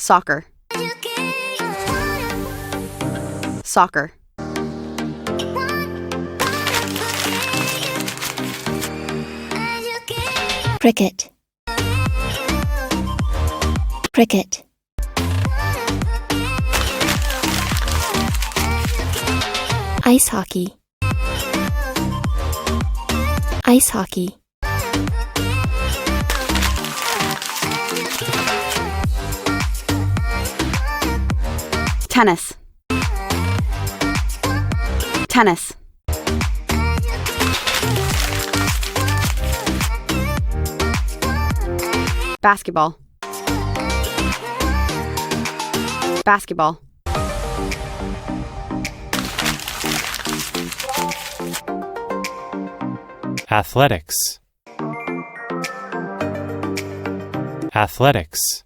Soccer. Soccer. Cricket. Cricket. Ice hockey. Ice hockey. Tennis. Tennis. Basketball. Basketball. Athletics. Athletics.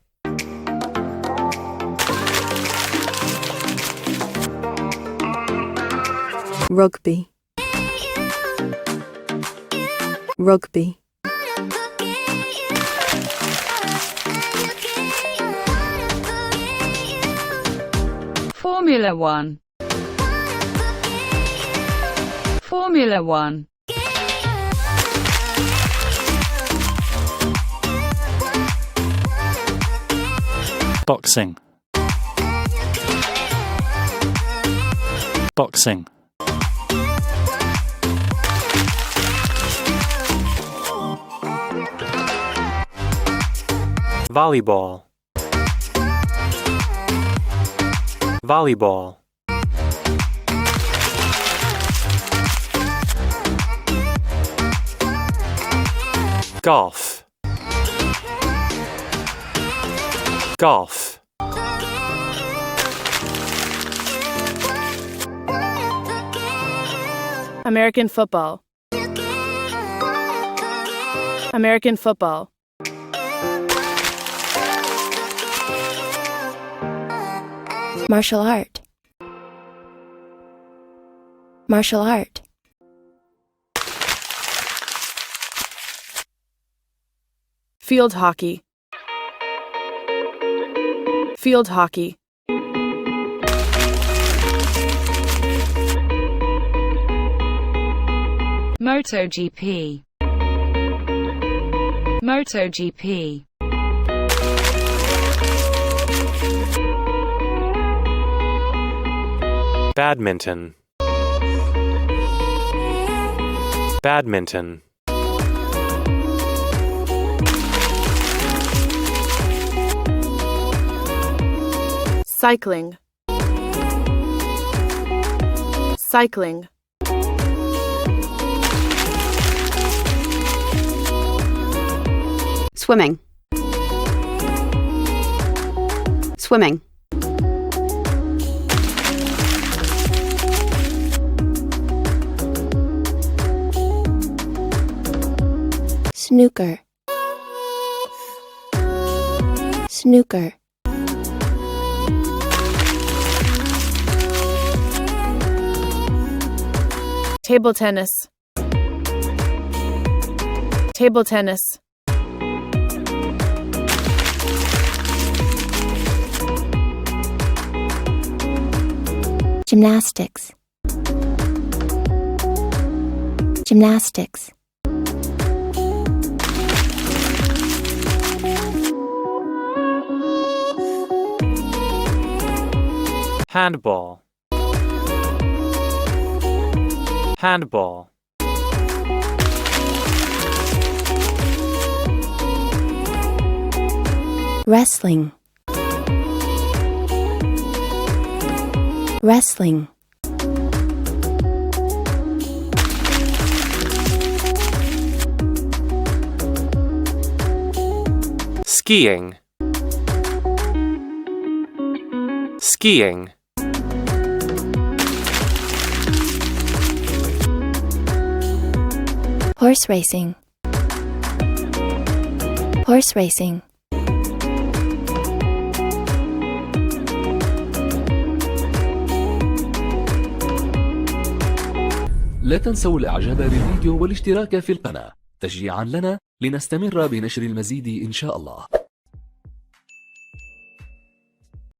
Rugby. Rugby. Formula One. Formula One. Boxing. Boxing. Volleyball. Volleyball. Golf. Golf. American football. American football. Martial art. Martial art. Field hockey. Field hockey. MotoGP. MotoGP. Badminton. Badminton. Cycling. Cycling. Swimming. Swimming. Snooker. Snooker. Table tennis. Table tennis. Gymnastics. Gymnastics. Handball. Handball. Wrestling. Wrestling. Skiing. Skiing. Horse racing. Horse racing. لا تنسوا الإعجاب بالفيديو والاشتراك في القناة تشجيعا لنا لنستمر بنشر المزيد إن شاء الله.